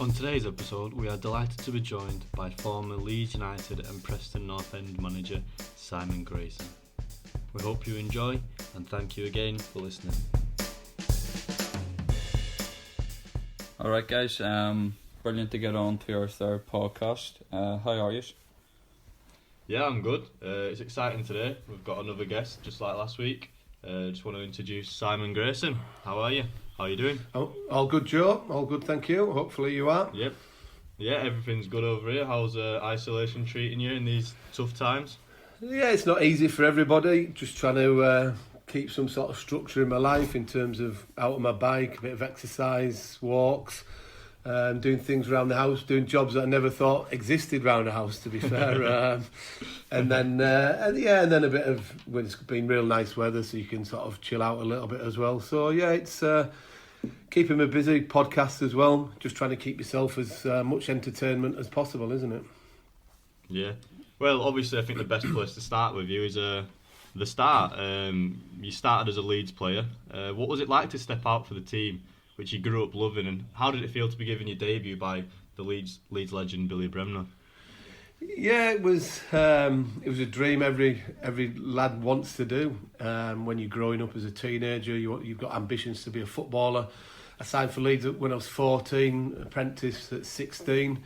On today's episode, we are delighted to be joined by former Leeds United and Preston North End manager Simon Grayson. We hope you enjoy and thank you again for listening. Alright guys, brilliant to get on to our third podcast. How are you? Yeah, I'm good. It's exciting today. We've got another guest, just like last week. Just want to introduce Simon Grayson. How are you? How are you doing? Oh, all good, Joe. All good, thank you. Hopefully you are. Yep. Yeah, everything's good over here. How's isolation treating you in these tough times? Yeah, it's not easy for everybody. Just trying to keep some sort of structure in my life in terms of out on my bike, a bit of exercise, walks, doing things around the house, doing jobs that I never thought existed around the house, to be fair. And then a bit of, when it's been real nice weather, so you can sort of chill out a little bit as well. So yeah, it's keeping me busy, podcasts as well, just trying to keep yourself as much entertainment as possible, isn't it? Yeah. Well, obviously, I think the best place to start with you is the start. You started as a Leeds player. What was it like to step out for the team, which you grew up loving, and how did it feel to be given your debut by the Leeds legend Billy Bremner? Yeah, it was a dream every lad wants to do. When you're growing up as a teenager, you've got ambitions to be a footballer. I signed for Leeds when I was 14, apprentice at 16.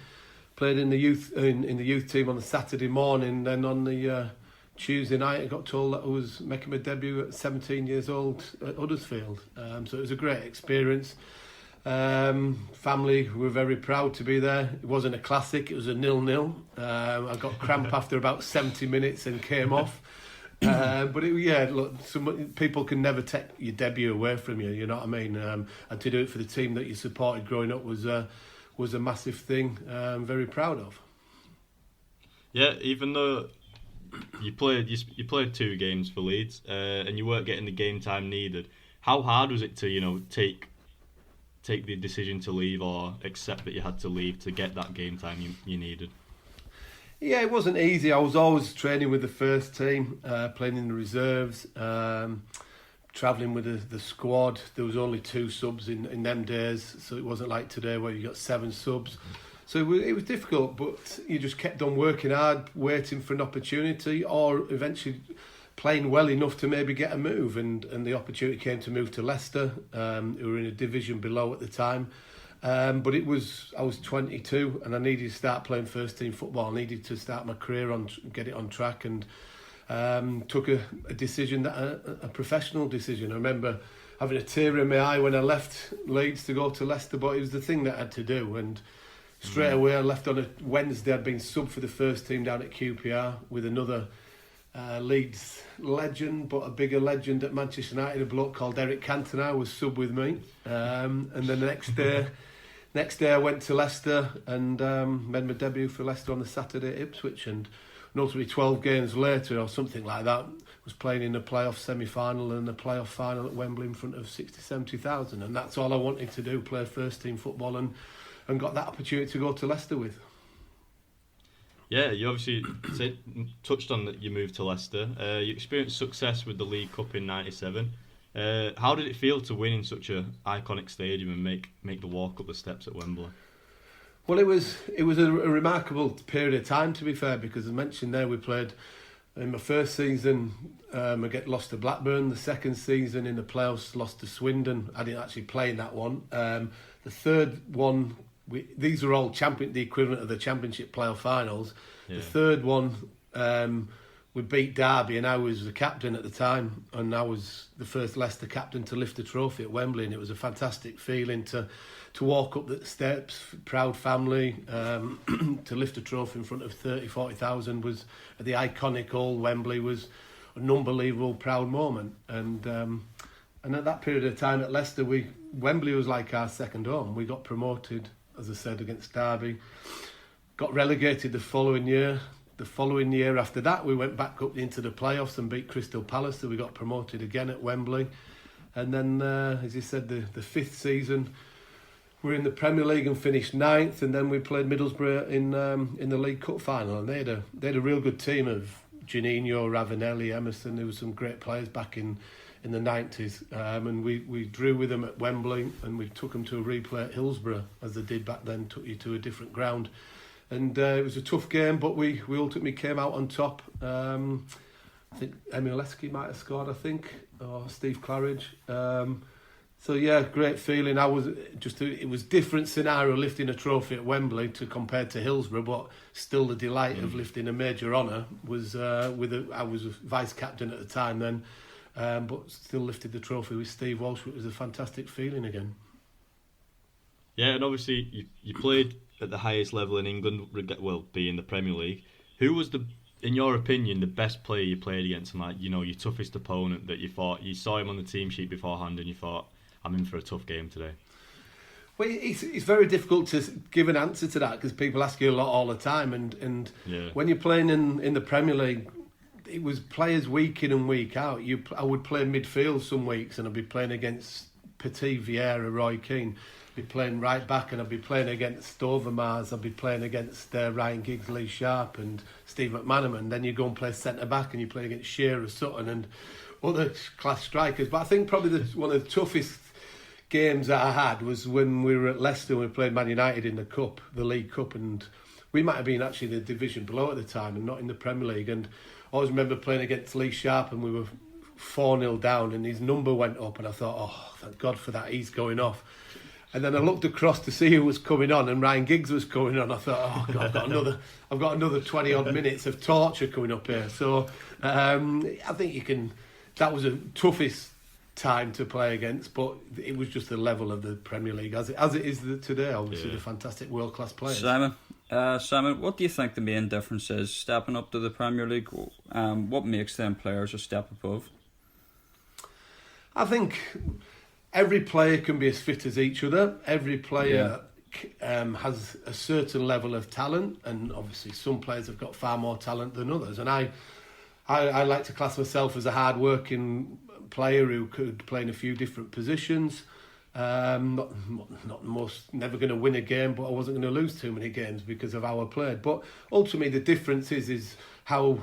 Played in the youth team on the Saturday morning. Then on the Tuesday night, I got told that I was making my debut at 17 years old at Huddersfield. So it was a great experience. Family were very proud to be there. It wasn't a classic, it was a 0-0. I got cramp after about 70 minutes and came off. Some people can never take your debut away from you, you know what I mean? And to do it for the team that you supported growing up was a massive thing I'm very proud of. Yeah, even though you played 2 games for Leeds and you weren't getting the game time needed, how hard was it to, take the decision to leave or accept that you had to leave to get that game time you needed? Yeah, it wasn't easy. I was always training with the first team, playing in the reserves, travelling with the squad. There was only 2 subs in them days, so it wasn't like today where you got 7 subs. So it was difficult, but you just kept on working hard, waiting for an opportunity, or eventually playing well enough to maybe get a move, and the opportunity came to move to Leicester, who were in a division below at the time. But I was 22 and I needed to start playing first team football. I needed to start my career get it on track, and took a decision, a professional decision. I remember having a tear in my eye when I left Leeds to go to Leicester, but it was the thing that I had to do. And straight away I left on a Wednesday. I'd been sub for the first team down at QPR with another Leeds legend, but a bigger legend at Manchester United, a bloke called Eric Cantona was sub with me, and then the next day I went to Leicester and made my debut for Leicester on the Saturday at Ipswich, and ultimately 12 games later or something like that was playing in a playoff semi-final and a playoff final at Wembley in front of 60,000-70,000, and that's all I wanted to do, play first team football, and got that opportunity to go to Leicester with. Yeah, you obviously touched on that you moved to Leicester. You experienced success with the League Cup in '97. How did it feel to win in such an iconic stadium and make the walk up the steps at Wembley? Well, it was a remarkable period of time, to be fair, because as mentioned there, we played in my first season. I lost to Blackburn. The second season in the playoffs, lost to Swindon. I didn't actually play in that one. The third one. These are all the equivalent of the Championship playoff finals. Yeah. The third one, we beat Derby, and I was the captain at the time, and I was the first Leicester captain to lift a trophy at Wembley, and it was a fantastic feeling to walk up the steps, proud family, to lift a trophy in front of 40,000 was at the iconic old Wembley was an unbelievable proud moment, and at that period of time at Leicester, Wembley was like our second home. We got promoted, as I said, against Derby, got relegated the following year. The following year after that, we went back up into the playoffs and beat Crystal Palace, so we got promoted again at Wembley. And then, as you said, the 5th season, we're in the Premier League and finished 9th, and then we played Middlesbrough in the League Cup final, and they had a real good team of Juninho, Ravanelli, Emerson. There were some great players back in in the 90s, and we drew with them at Wembley, and we took them to a replay at Hillsborough, as they did back then, took you to a different ground. And it was a tough game, but we ultimately came out on top. I think Emil Heskey might have scored, or Steve Claridge. So yeah, great feeling. It was different scenario lifting a trophy at Wembley compared to Hillsborough, but still the delight of lifting a major honour was I was a vice captain at the time then, but still lifted the trophy with Steve Walsh. It was a fantastic feeling again. Yeah, and obviously you played at the highest level in England, being the Premier League. Who was in your opinion, the best player you played against, and your toughest opponent that you saw him on the team sheet beforehand and you thought, I'm in for a tough game today? Well, it's very difficult to give an answer to that because people ask you a lot all the time, and when you're playing in the Premier League, it was players week in and week out. I would play midfield some weeks and I'd be playing against Petit, Vieira, Roy Keane. I'd be playing right back and I'd be playing against Overmars. I'd be playing against Ryan Giggs, Lee Sharp and Steve McManaman. Then you go and play centre back and you play against Shearer, Sutton and other class strikers. But I think probably one of the toughest games that I had was when we were at Leicester and we played Man United in the League Cup, and we might have been actually the division below at the time and not in the Premier League. And I always remember playing against Lee Sharp and we were 4-0 down and his number went up and I thought, oh, thank God for that, he's going off. And then I looked across to see who was coming on, and Ryan Giggs was coming on. I thought, oh God, I've got another 20 odd minutes of torture coming up here. So I think that was the toughest time to play against, but it was just the level of the Premier League as it is today. Obviously, the fantastic world class players. Simon, what do you think the main difference is stepping up to the Premier League? What makes them players a step above? I think every player can be as fit as each other. Every player has a certain level of talent, and obviously some players have got far more talent than others. And I like to class myself as a hard-working player who could play in a few different positions. Not never going to win a game, but I wasn't going to lose too many games because of how I played. But ultimately, the difference is how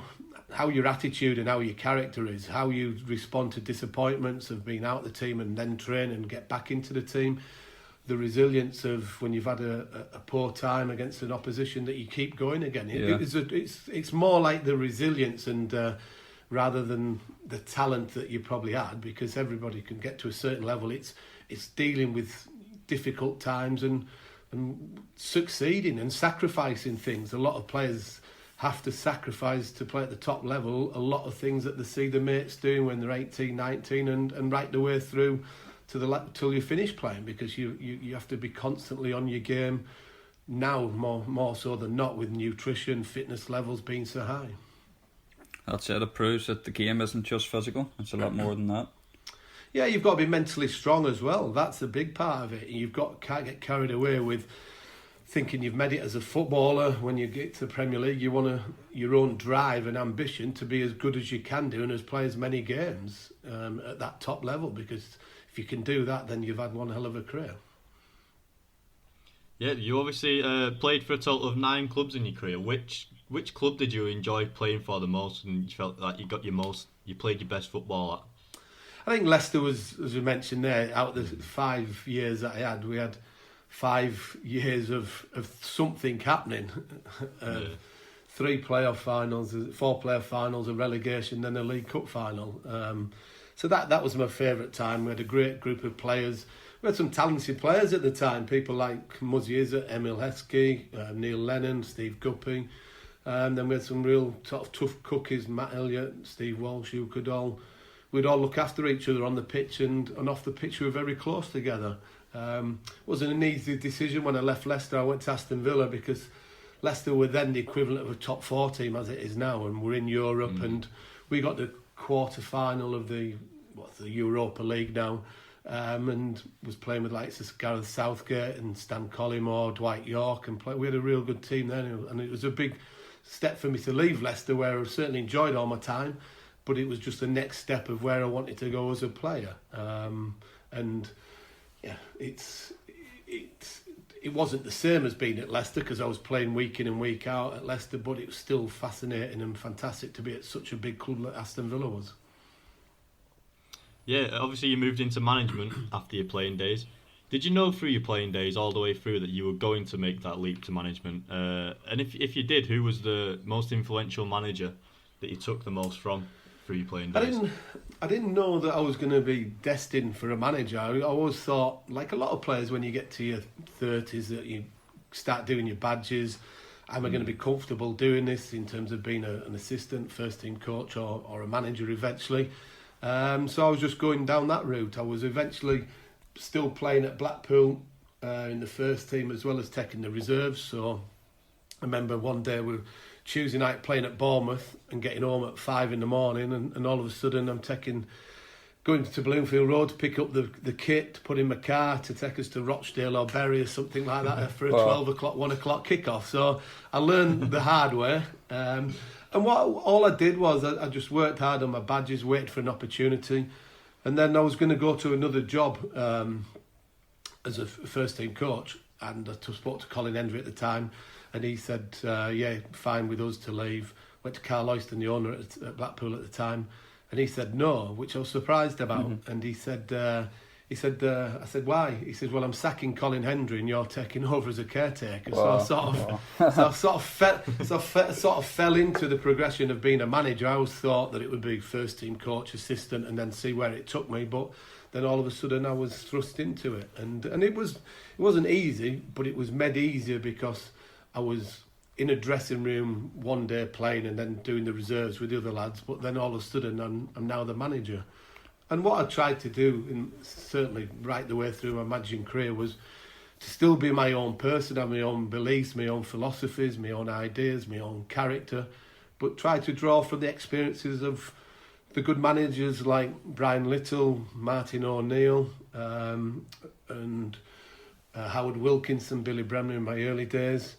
your attitude and how your character is, how you respond to disappointments of being out of the team and then train and get back into the team. The resilience of when you've had a poor time against an opposition that you keep going again. It's more like the resilience and rather than the talent that you probably had, because everybody can get to a certain level. It's dealing with difficult times and succeeding and sacrificing things. A lot of players have to sacrifice to play at the top level a lot of things that they see their mates doing when they're 18, 19 and right the way through till you finish playing, because you have to be constantly on your game now more so than not, with nutrition, fitness levels being so high. That's it proves that the game isn't just physical, it's a lot more than that. Yeah, you've got to be mentally strong as well. That's a big part of it. Can't get carried away with thinking you've made it as a footballer. When you get to the Premier League, you want your own drive and ambition to be as good as you can do and as play as many games at that top level, because if you can do that, then you've had one hell of a career. Yeah, you obviously played for a total of 9 clubs in your career. Which club did you enjoy playing for the most, and you felt like you played your best football at? I think Leicester was, as we mentioned there, out of the 5 years that I had, we had 5 years of something happening. 3 playoff finals, 4 playoff finals, a relegation, then a League Cup final. So that was my favourite time. We had a great group of players. We had some talented players at the time, people like Muzzy Izzet, Emil Heskey, Neil Lennon, Steve Guppy. Then we had some real sort of tough cookies, Matt Elliott, Steve Walsh, who we'd all look after each other on the pitch and off the pitch. We were very close together. Wasn't an easy decision when I left Leicester. I went to Aston Villa because Leicester were then the equivalent of a top 4 team as it is now, and we're in Europe and we got the quarter final of the Europa League now, and was playing with likes of Gareth Southgate and Stan Collymore, Dwight York, and we had a real good team then, and it was a big step for me to leave Leicester, where I certainly enjoyed all my time, but it was just the next step of where I wanted to go as a player. And yeah, it wasn't the same as being at Leicester, because I was playing week in and week out at Leicester, but it was still fascinating and fantastic to be at such a big club like Aston Villa was. Yeah, obviously you moved into management after your playing days. Did you know through your playing days all the way through that you were going to make that leap to management? And if you did, who was the most influential manager that you took the most from through your playing days? I didn't know that I was going to be destined for a manager. I always thought, like a lot of players, when you get to your 30s, that you start doing your badges. Am I going to be comfortable doing this in terms of being an assistant, first team coach, or a manager eventually? So I was just going down that route. I was eventually still playing at Blackpool in the first team as well as taking the reserves. So I remember one day we were Tuesday night playing at Bournemouth and getting home at 5 in the morning, and all of a sudden I'm going to Bloomfield Road to pick up the kit, put in my car to take us to Rochdale or Bury or something like that for a 12 o'clock, 1 o'clock kick-off. So I learned the hard way. And all I did was I just worked hard on my badges, waited for an opportunity. And then I was going to go to another job as a first-team coach. And I spoke to Colin Hendry at the time. And he said, yeah, fine with us to leave. Went to Carl Oyston, the owner at Blackpool at the time. And he said no, which I was surprised about. Mm-hmm. And he said, I said, why? He said, well, I'm sacking Colin Hendry and you're taking over as a caretaker. Wow. So I sort of fell into the progression of being a manager. I always thought that it would be first team coach, assistant, and then see where it took me. But then all of a sudden I was thrust into it, and it wasn't easy, but it was made easier because I was in a dressing room one day playing and then doing the reserves with the other lads, but then all of a sudden I'm now the manager. And what I tried to do, and certainly right the way through my managing career, was to still be my own person, have my own beliefs, my own philosophies, my own ideas, my own character, but try to draw from the experiences of the good managers like Brian Little, Martin O'Neill, and Howard Wilkinson, Billy Bremner in my early days.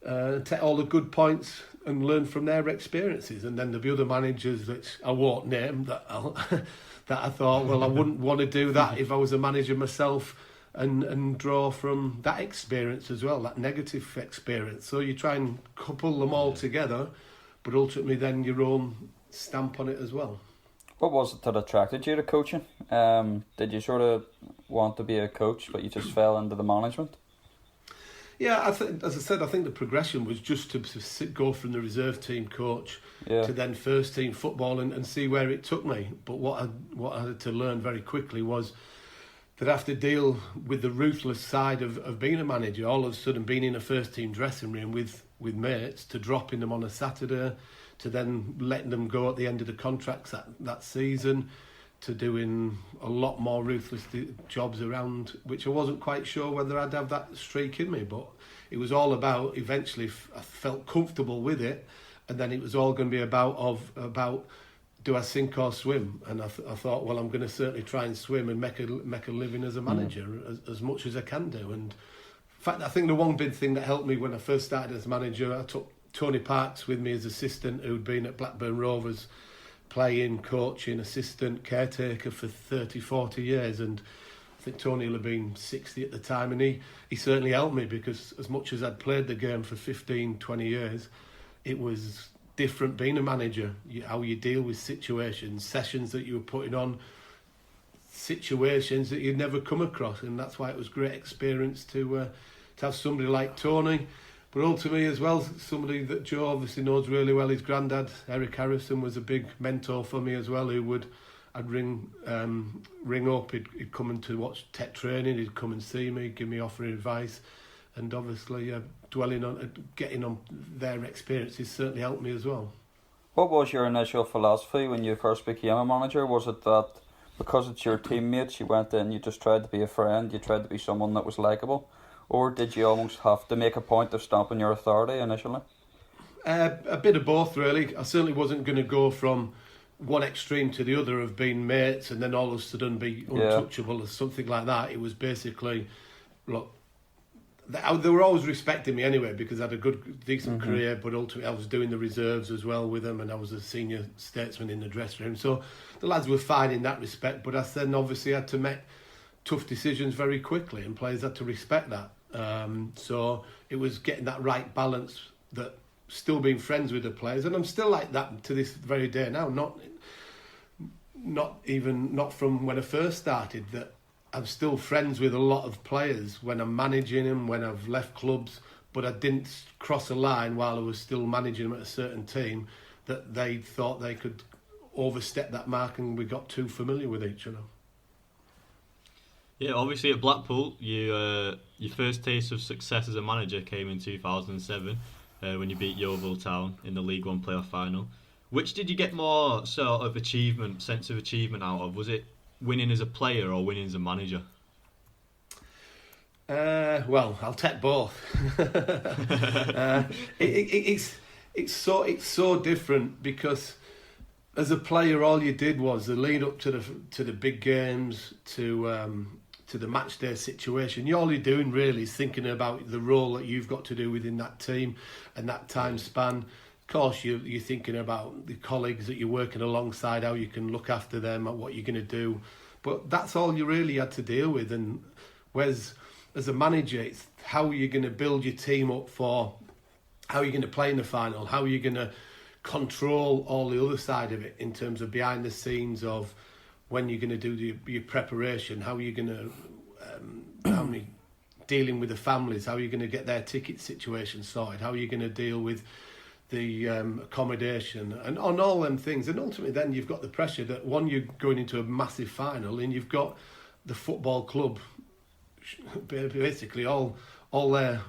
Take all the good points and learn from their experiences, and then there'll be other managers that I won't name that I thought, well, I wouldn't want to do that if I was a manager myself, and draw from that experience as well, that negative experience. So you try and couple them all together, but ultimately then your own stamp on it as well. What was it that attracted you to coaching? Did you sort of want to be a coach, but you just fell into the management? Yeah, as I said, I think the progression was just to go from the reserve team coach to then first team football and see where it took me. But what I had to learn very quickly was that I have to deal with the ruthless side of being a manager. All of a sudden being in a first team dressing room with mates, to dropping them on a Saturday, to then letting them go at the end of the contracts that season, to doing a lot more ruthless jobs around, which I wasn't quite sure whether I'd have that streak in me. But it was all about, eventually I felt comfortable with it, and then it was all going to be about do I sink or swim? And I thought, well, I'm going to certainly try and swim and make a living as a manager as much as I can do. And in fact, I think the one big thing that helped me when I first started as manager, I took Tony Parks with me as assistant, who'd been at Blackburn Rovers playing, coaching, assistant, caretaker for 30, 40 years. And I think Tony will have been 60 at the time, and he certainly helped me, because as much as I'd played the game for 15, 20 years, it was different being a manager, how you deal with situations, sessions that you were putting on, situations that you'd never come across. And that's why it was a great experience to have somebody like Tony. But ultimately as well, somebody that Joe obviously knows really well, his granddad, Eric Harrison, was a big mentor for me as well, I'd ring up, he'd come in to watch tech training, he'd come and see me, give me offering advice, and obviously getting on their experiences certainly helped me as well. What was your initial philosophy when you first became a manager? Was it that because it's your teammates, you went in, you just tried to be a friend, you tried to be someone that was likeable? Or did you almost have to make a point of stamping your authority initially? A bit of both, really. I certainly wasn't going to go from one extreme to the other of being mates and then all of a sudden be untouchable or something like that. It was basically, look, they were always respecting me anyway, because I had a decent career, but ultimately I was doing the reserves as well with them, and I was a senior statesman in the dressing room. So the lads were fine in that respect, but I then obviously had to make tough decisions very quickly, and players had to respect that. So it was getting that right balance, that still being friends with the players, and I'm still like that to this very day now. not from when I first started, that I'm still friends with a lot of players when I'm managing them, when I've left clubs, but I didn't cross a line while I was still managing them at a certain team, that they thought they could overstep that mark and we got too familiar with each other. Yeah, obviously at Blackpool, your first taste of success as a manager came in 2007 when you beat Yeovil Town in the League One playoff final. Which did you get more sort of sense of achievement out of? Was it winning as a player or winning as a manager? Well, I'll take both. It's so different, because as a player, all you did was the lead up to the big games, to the match day situation. All you're doing really is thinking about the role that you've got to do within that team and that time span. Of course, you're thinking about the colleagues that you're working alongside, how you can look after them, and what you're going to do. But that's all you really had to deal with. And whereas as a manager, it's how you're going to build your team up for how you're going to play in the final, how you're going to control all the other side of it in terms of behind the scenes of when you're going to do your preparation, how you're going to dealing with the families, how you're going to get their ticket situation sorted, how you're going to deal with the accommodation and on all them things. And ultimately then you've got the pressure that, one, you're going into a massive final, and you've got the football club basically all their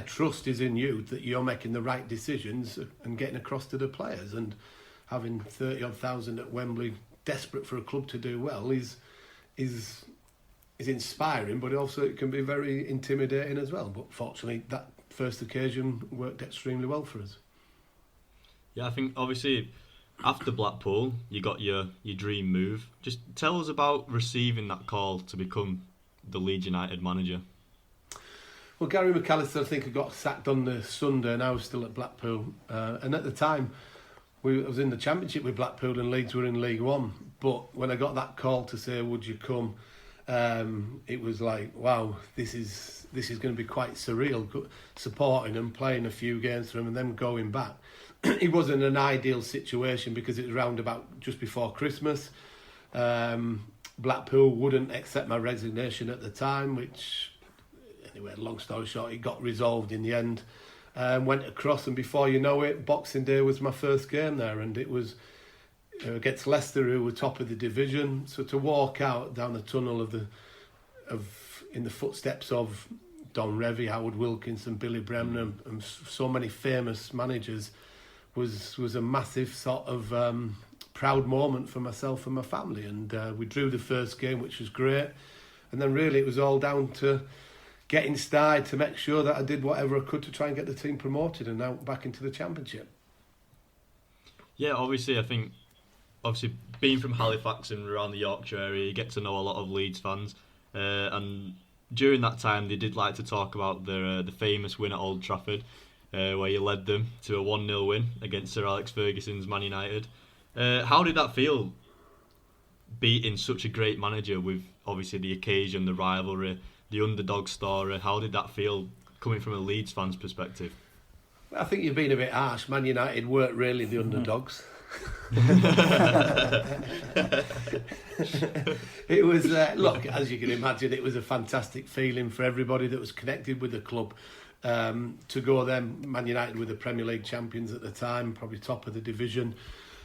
trust is in you, that you're making the right decisions and getting across to the players. And having 30,000 odd at Wembley, desperate for a club to do well, is inspiring, but also it can be very intimidating as well. But fortunately, that first occasion worked extremely well for us. Yeah, I think obviously after Blackpool, you got your dream move. Just tell us about receiving that call to become the Leeds United manager. Well, Gary McAllister, I think, had got sacked on the Sunday, and I was still at Blackpool. And at the time, I was in the Championship with Blackpool, and Leeds were in League One. But when I got that call to say, would you come, it was like, wow, this is going to be quite surreal, supporting them, playing a few games for them, and then going back. It wasn't an ideal situation because it was round about just before Christmas. Blackpool wouldn't accept my resignation at the time, which... Anyway, long story short, it got resolved in the end. Went across, and before you know it, Boxing Day was my first game there, and it was against Leicester, who were top of the division. So to walk out down the tunnel in the footsteps of Don Revie, Howard Wilkinson, Billy Bremner, and so many famous managers was a massive sort of proud moment for myself and my family. And we drew the first game, which was great. And then really it was all down to getting started to make sure that I did whatever I could to try and get the team promoted and now back into the Championship. Yeah, obviously, I think being from Halifax and around the Yorkshire area, you get to know a lot of Leeds fans. And during that time, they did like to talk about the famous win at Old Trafford, where you led them to a 1-0 win against Sir Alex Ferguson's Man United. How did that feel, beating such a great manager with obviously the occasion, the rivalry, the underdog story? How did that feel coming from a Leeds fan's perspective? I think you've been a bit harsh. Man United weren't really the underdogs. It was, look, as you can imagine, it was a fantastic feeling for everybody that was connected with the club. To go then, Man United were the Premier League champions at the time, probably top of the division.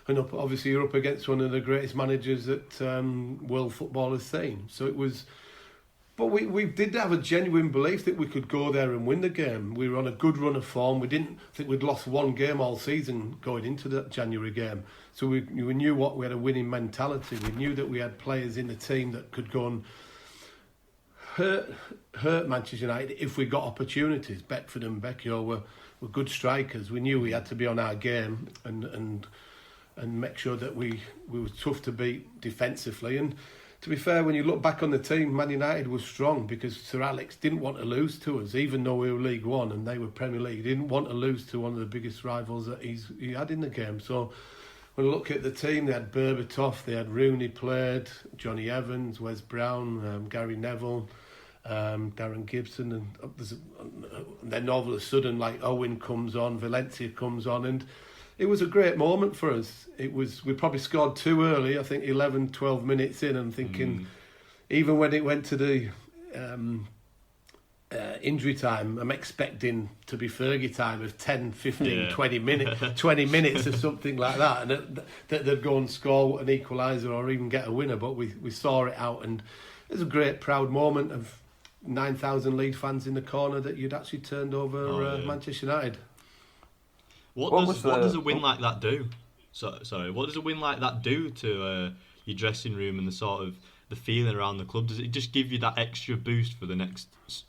And obviously you're up against one of the greatest managers that world football has seen. So it was... But we did have a genuine belief that we could go there and win the game. We were on a good run of form. We didn't think we'd lost one game all season going into that January game. So we knew we had a winning mentality. We knew that we had players in the team that could go and hurt Manchester United if we got opportunities. Beckford and Becchio were good strikers. We knew we had to be on our game and make sure that we were tough to beat defensively. And to be fair, when you look back on the team, Man United was strong because Sir Alex didn't want to lose to us, even though we were League One and they were Premier League. He didn't want to lose to one of the biggest rivals that he had in the game. So when I look at the team, they had Berbatov, they had Rooney played, Johnny Evans, Wes Brown, Gary Neville, Darren Gibson, and then all of a sudden, like, Owen comes on, Valencia comes on, and It was a great moment for us. We probably scored too early, I think 11, 12 minutes in, and thinking, even when it went to the injury time, I'm expecting to be Fergie time of 10, 15, 20 minutes or something like that, and that they'd go and score an equaliser or even get a winner, but we saw it out, and it was a great proud moment of 9,000 Leeds fans in the corner that you'd actually turned over Manchester United. What does a win like that do? What does a win like that do to your dressing room and the feeling around the club? Does it just give you that extra boost for the next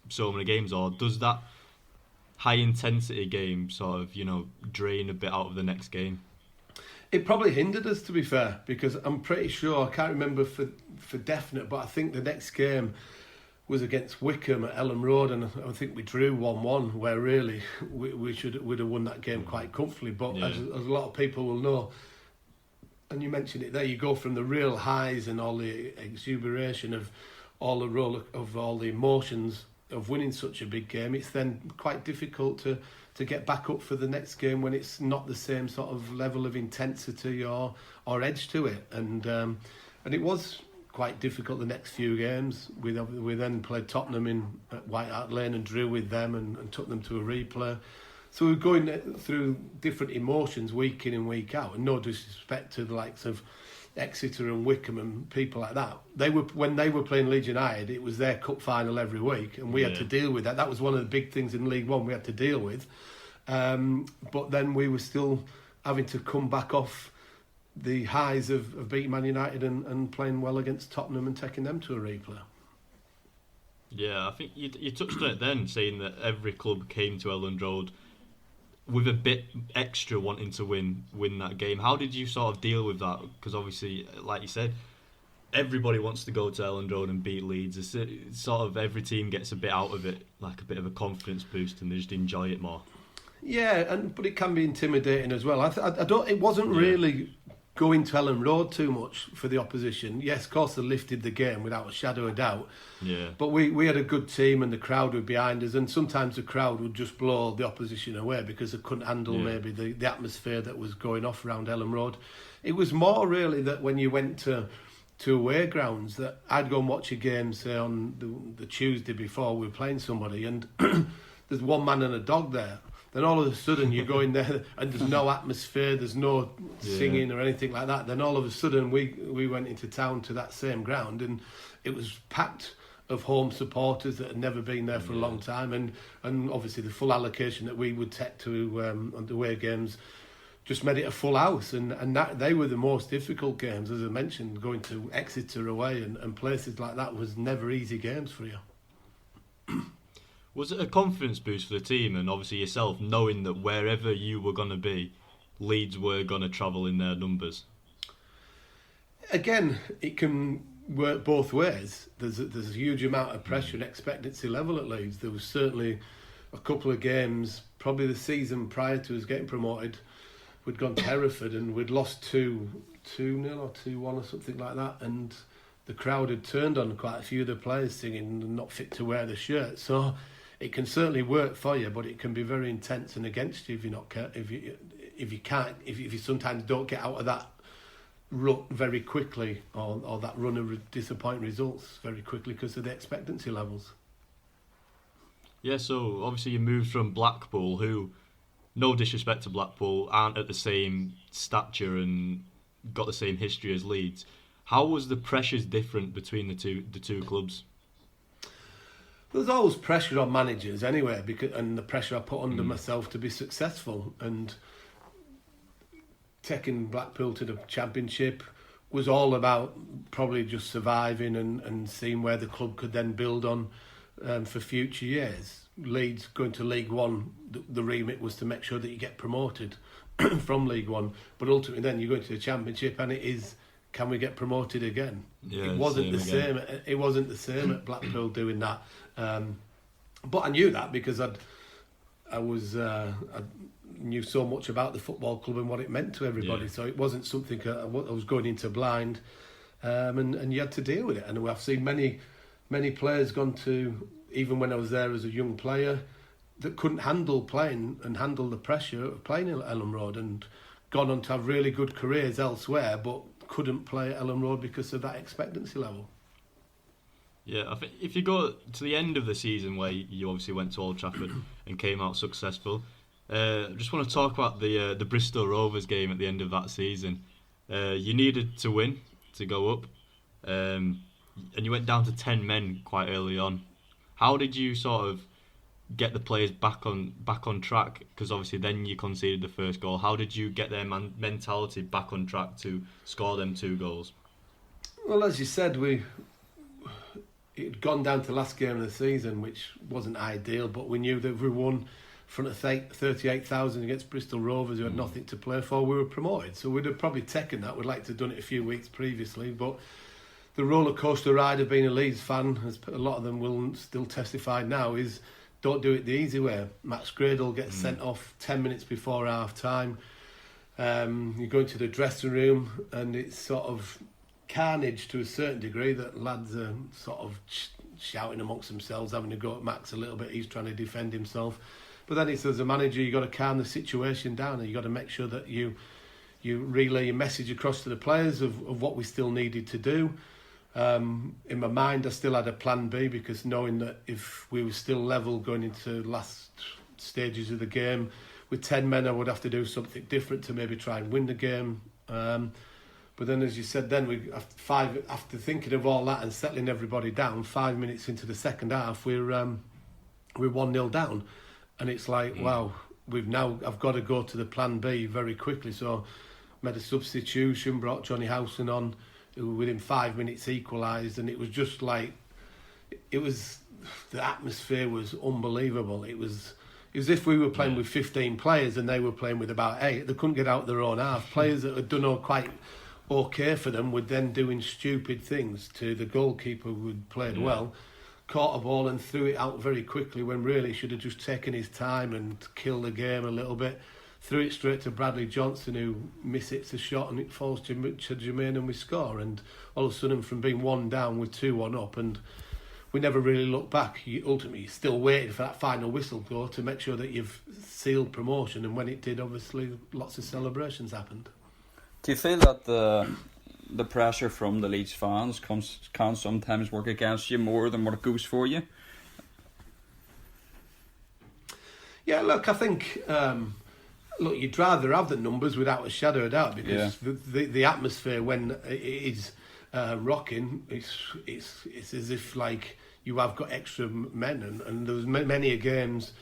so many games, or does that high intensity game sort of, drain a bit out of the next game? It probably hindered us, to be fair, because I'm pretty sure, I can't remember for definite, but I think the next game was against Wickham at Ellen Road, and I think we drew 1-1, where really we'd have won that game quite comfortably. But as a lot of people will know, and you mentioned it there, you go from the real highs and all the exuberation of all the emotions of winning such a big game. It's then quite difficult to get back up for the next game when it's not the same sort of level of intensity or edge to it, and it was quite difficult the next few games. We then played Tottenham at White Hart Lane and drew with them and took them to a replay. So we're going through different emotions week in and week out, and no disrespect to the likes of Exeter and Wickham and people like that. When they were playing Leeds United, it was their cup final every week, and we had to deal with that. That was one of the big things in League One we had to deal with. But then we were still having to come back off the highs of beating Man United and playing well against Tottenham and taking them to a replay. Yeah, I think you touched on it then, saying that every club came to Elland Road with a bit extra wanting to win that game. How did you sort of deal with that? Because obviously, like you said, everybody wants to go to Elland Road and beat Leeds. It's sort of every team gets a bit out of it, like a bit of a confidence boost, and they just enjoy it more. Yeah, but it can be intimidating as well. I don't. It wasn't really going to Elland Road too much for the opposition. Yes, of course, they lifted the game without a shadow of doubt. Yeah. But we had a good team and the crowd were behind us, and sometimes the crowd would just blow the opposition away because they couldn't handle maybe the atmosphere that was going off around Elland Road. It was more really that when you went to away grounds, that I'd go and watch a game, say on the Tuesday before we were playing somebody, and there's one man and a dog there. Then all of a sudden you go in there and there's no atmosphere, there's no singing or anything like that. Then all of a sudden we went into town to that same ground, and it was packed of home supporters that had never been there for a long time, and obviously the full allocation that we would take to on the away games just made it a full house, and that they were the most difficult games. As I mentioned, going to Exeter away and places like that was never easy games for you. Was it a confidence boost for the team and obviously yourself, knowing that wherever you were going to be, Leeds were going to travel in their numbers? Again, it can work both ways. There's a huge amount of pressure and expectancy level at Leeds. There was certainly a couple of games, probably the season prior to us getting promoted, we'd gone to Hereford and we'd lost 2-0 or 2-1 or something like that, and the crowd had turned on quite a few of the players singing "not fit to wear the shirt." So it can certainly work for you, but it can be very intense and against you if you're not if you sometimes don't get out of that rut very quickly, or that run of disappointing results very quickly because of the expectancy levels. Yeah, so obviously you moved from Blackpool, who, no disrespect to Blackpool, aren't at the same stature and got the same history as Leeds. How was the pressures different between the two clubs? There's always pressure on managers anyway, and the pressure I put under myself to be successful. And taking Blackpool to the Championship was all about probably just surviving and seeing where the club could then build on for future years. Leeds going to League One, the remit was to make sure that you get promoted from League One. But ultimately then you go into the Championship and it is, can we get promoted again? Yeah, it wasn't the same. It wasn't the same at Blackpool doing that. But I knew that because I knew so much about the football club and what it meant to everybody. Yeah. So it wasn't something I was going into blind, and you had to deal with it. And I've seen many players gone to, even when I was there as a young player, that couldn't handle playing and handle the pressure of playing at Elland Road and gone on to have really good careers elsewhere, but couldn't play at Ellen Road because of that expectancy level. Yeah, I think if you go to the end of the season where you obviously went to Old Trafford and came out successful, I just want to talk about the Bristol Rovers game at the end of that season. You needed to win to go up, and you went down to 10 men quite early on. How did you sort of get the players back on track? Because obviously then you conceded the first goal. How did you get their mentality back on track to score them 2 goals? Well, as you said, it had gone down to the last game of the season, which wasn't ideal, but we knew that if we won in front of 38,000 against Bristol Rovers, who had nothing to play for, we were promoted. So we'd have probably taken that. We'd like to have done it a few weeks previously, but the roller coaster ride of being a Leeds fan, as a lot of them will still testify now, is don't do it the easy way. Max Gradle gets sent off 10 minutes before half time. You go into the dressing room and it's sort of carnage to a certain degree, that lads are sort of shouting amongst themselves, having to go at Max a little bit. He's trying to defend himself. But then it's, as a manager, you've got to calm the situation down, and you've got to make sure that you relay your message across to the players of what we still needed to do. In my mind, I still had a plan B, because knowing that if we were still level going into the last stages of the game, with 10 men I would have to do something different to maybe try and win the game. But then, as you said, then after thinking of all that and settling everybody down, 5 minutes into the second half, we're 1-0 down, and it's like, wow, I've got to go to the plan B very quickly. So made a substitution, brought Johnny Howson on, who within 5 minutes equalised, and it was just like, the atmosphere was unbelievable. It was as if we were playing with 15 players and they were playing with about 8. They couldn't get out their own half. Players that had done all quite okay for them were then doing stupid things to the goalkeeper who had played well, caught a ball and threw it out very quickly, when really he should have just taken his time and killed the game a little bit. Threw it straight to Bradley Johnson, who mishits a shot, and it falls to Jermaine, and we score. And all of a sudden, from being 1 down, we're 2-1 up, and we never really looked back. Ultimately, you're still waiting for that final whistle to go to make sure that you've sealed promotion, and when it did, obviously, lots of celebrations happened. Do you feel that the pressure from the Leeds fans can sometimes work against you more than what it goes for you? Yeah, look, I think you'd rather have the numbers without a shadow of doubt, because the atmosphere when it is rocking, it's as if like you have got extra men, and there was many games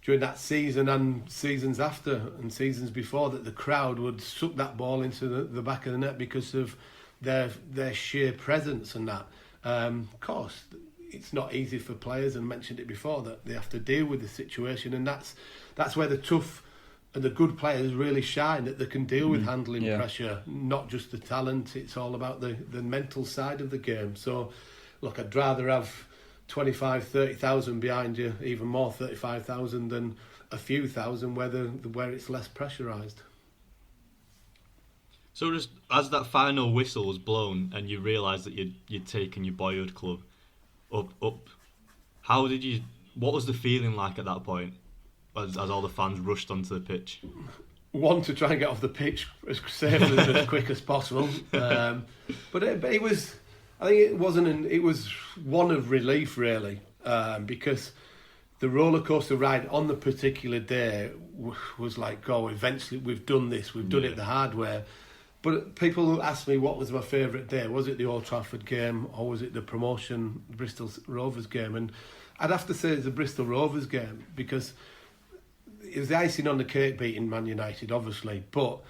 during that season and seasons after and seasons before that the crowd would suck that ball into the back of the net because of their sheer presence and that. Of course, it's not easy for players, and I mentioned it before, that they have to deal with the situation, and that's where the tough and the good players really shine, that they can deal with handling pressure, not just the talent. It's all about the mental side of the game. So, look, I'd rather have 25, 30,000 behind you, even more 35,000, than a few thousand where it's less pressurised. So just as that final whistle was blown and you realised that you'd taken your boyhood club up, what was the feeling like at that point as all the fans rushed onto the pitch? One, to try and get off the pitch as safely and as quick as possible. But it was, I think it was one of relief, really, because the roller coaster ride on the particular day was like, oh, eventually we've done this, we've done it the hard way. But people ask me what was my favourite day. Was it the Old Trafford game, or was it the promotion Bristol Rovers game? And I'd have to say it's the Bristol Rovers game, because it was the icing on the cake beating Man United, obviously, but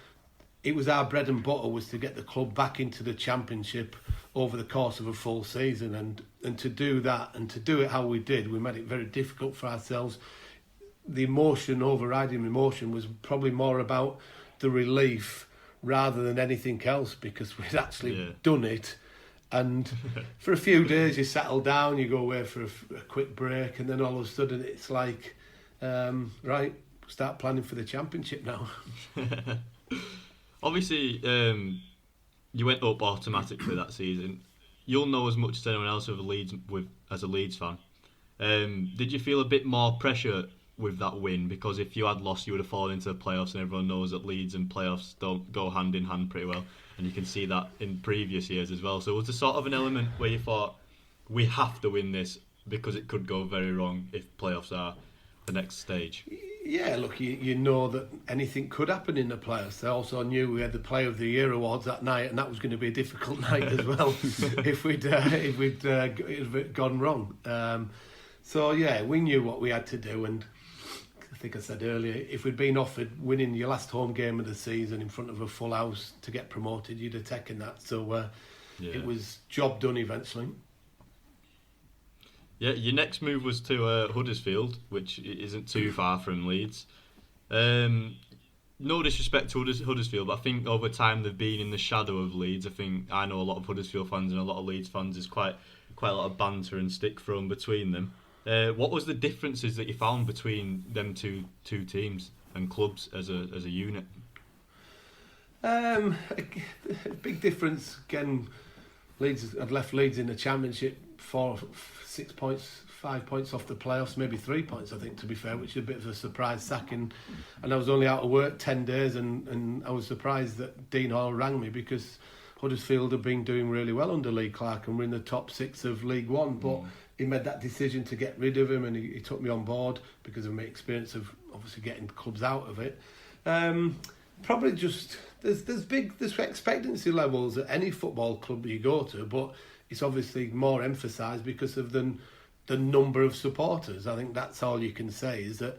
it was our bread and butter, was to get the club back into the Championship over the course of a full season, and to do that, and to do it how we did, we made it very difficult for ourselves. The overriding emotion was probably more about the relief rather than anything else, because we'd actually done it. And for a few days you settle down, you go away for a quick break, and then all of a sudden it's like, right, start planning for the Championship now. Obviously, you went up automatically that season. You'll know as much as anyone else as a Leeds fan. Did you feel a bit more pressure with that win, because if you had lost, you would have fallen into the playoffs, and everyone knows that Leeds and playoffs don't go hand in hand pretty well, and you can see that in previous years as well. So was there sort of an element where you thought, we have to win this because it could go very wrong if playoffs are the next stage? Yeah, look, you know that anything could happen in the playoffs. I also knew we had the Player of the Year awards that night, and that was going to be a difficult night as well if we'd gone wrong. So yeah, we knew what we had to do, and I think I said earlier, if we'd been offered winning your last home game of the season in front of a full house to get promoted, you'd have taken that. So it was job done eventually. Yeah, your next move was to Huddersfield, which isn't too far from Leeds. No disrespect to Huddersfield, but I think over time they've been in the shadow of Leeds. I know a lot of Huddersfield fans and a lot of Leeds fans. There's quite a lot of banter and stick thrown between them. What was the differences that you found between them two teams and clubs as a unit? A big difference again. Leeds had left Leeds in the Championship 5 points off the playoffs, maybe 3 points, I think, to be fair, which is a bit of a surprise sacking. And I was only out of work 10 days, and I was surprised that Dean Hall rang me, because Huddersfield have been doing really well under Lee Clark and we're in the top 6 of League One. But he made that decision to get rid of him, and he took me on board because of my experience of obviously getting clubs out of it. Probably just there's expectancy levels at any football club you go to, but it's obviously more emphasised because of the number of supporters. I think that's all you can say, is that,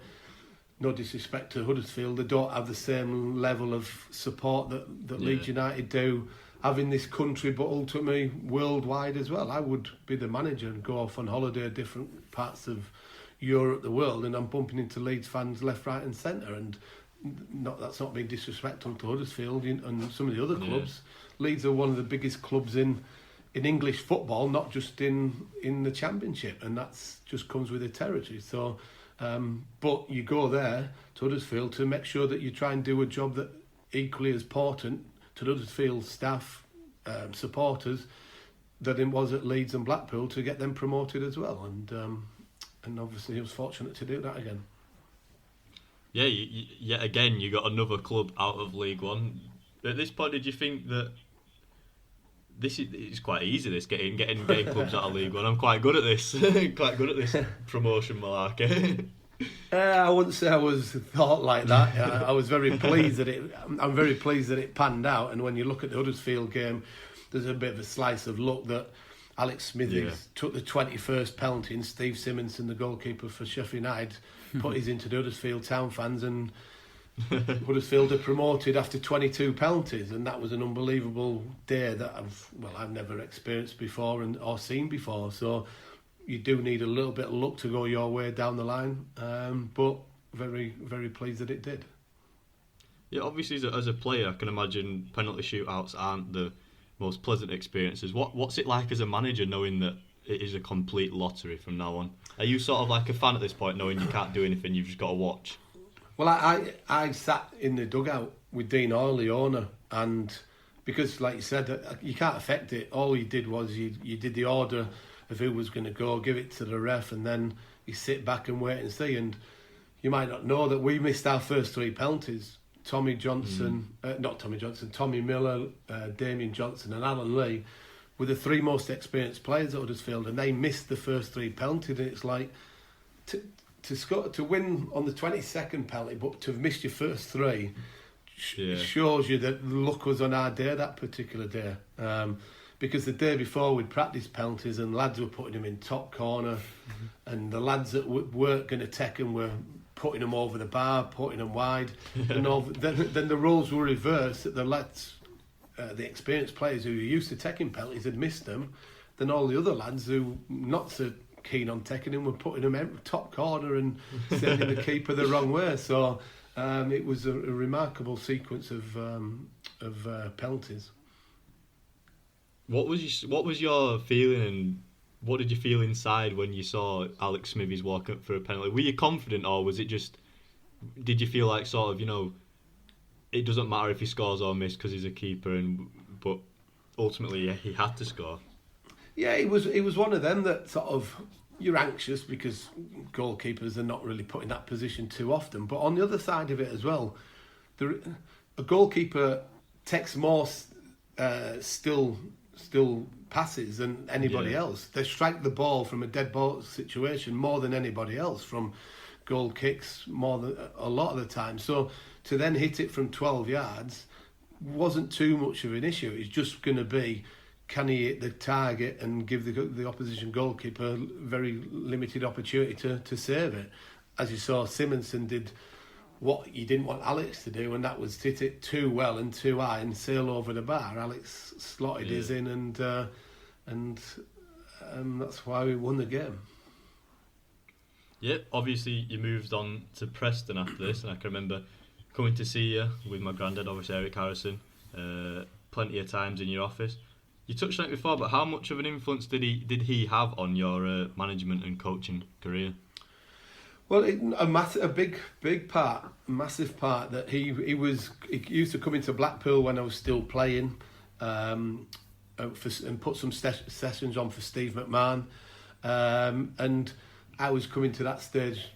no disrespect to Huddersfield, they don't have the same level of support that Leeds United do have in this country, but ultimately worldwide as well. I would be the manager and go off on holiday at different parts of Europe, the world, and I'm bumping into Leeds fans left, right and centre, and that's not being disrespectful to Huddersfield and some of the other clubs. Leeds are one of the biggest clubs in English football, not just in the Championship, and that's just comes with the territory. So, but you go there to Huddersfield to make sure that you try and do a job that equally as important to the Huddersfield staff, supporters, that it was at Leeds and Blackpool, to get them promoted as well. And obviously he was fortunate to do that again. Yeah, yet again you got another club out of League One. At this point, did you think that it's quite easy, this getting clubs out of League One? I'm quite good at this. Promotion malarkey. I wouldn't say I was thought like that. I was very pleased that I'm very pleased that it panned out. And when you look at the Huddersfield game, there's a bit of a slice of luck that Alex Smithers took the 21st penalty, and Steve Simonson, the goalkeeper for Sheffield United, put his into the Huddersfield Town fans, and Huddersfield are promoted after 22 penalties, and that was an unbelievable day that I've never experienced before or seen before. So you do need a little bit of luck to go your way down the line, but very, very pleased that it did. Yeah, obviously as a player, I can imagine penalty shootouts aren't the most pleasant experiences. What's it like as a manager, knowing that it is a complete lottery from now on? Are you sort of like a fan at this point, knowing you can't do anything, you've just got to watch? Well, I sat in the dugout with Dean Hall, the owner, and because, like you said, you can't affect it. All you did was you did the order of who was going to go, give it to the ref, and then you sit back and wait and see. And you might not know that we missed our first 3 penalties. Tommy Miller, Damien Johnson and Alan Lee were the 3 most experienced players at Huddersfield, and they missed the first 3 penalties. And it's like, to win on the 22nd penalty, but to have missed your first 3 shows you that luck was on our day that particular day. Because the day before we'd practiced penalties and lads were putting them in top corner, and the lads that weren't going to take them were putting them over the bar, putting them wide, and then the roles were reversed. That the lads, the experienced players who were used to taking penalties, had missed them. Then all the other lads who not so keen on taking them were putting them in top corner and sending the keeper the wrong way. So it was a remarkable sequence of penalties. What was your feeling, and what did you feel inside when you saw Alex Smithies walk up for a penalty? Were you confident, or was it just, did you feel like sort of, it doesn't matter if he scores or misses because he's a keeper, but ultimately he had to score? Yeah, it was one of them that sort of, you're anxious because goalkeepers are not really put in that position too often. But on the other side of it as well, a goalkeeper takes more still passes than anybody else. They strike the ball from a dead ball situation more than anybody else, from goal kicks more than a lot of the time. So to then hit it from 12 yards wasn't too much of an issue. It's just going to be, can he hit the target and give the opposition goalkeeper very limited opportunity to save it? As you saw, Simonson did what you didn't want Alex to do, and that was hit it too well and too high and sail over the bar. Alex slotted his in, and that's why we won the game. Yeah, obviously you moved on to Preston after this, and I can remember coming to see you with my granddad, obviously Eric Harrison, plenty of times in your office. You touched on it before, but how much of an influence did he have on your management and coaching career? Well, a big part, massive part. That he used to come into Blackpool when I was still playing, and put some sessions on for Steve McMahon, and I was coming to that stage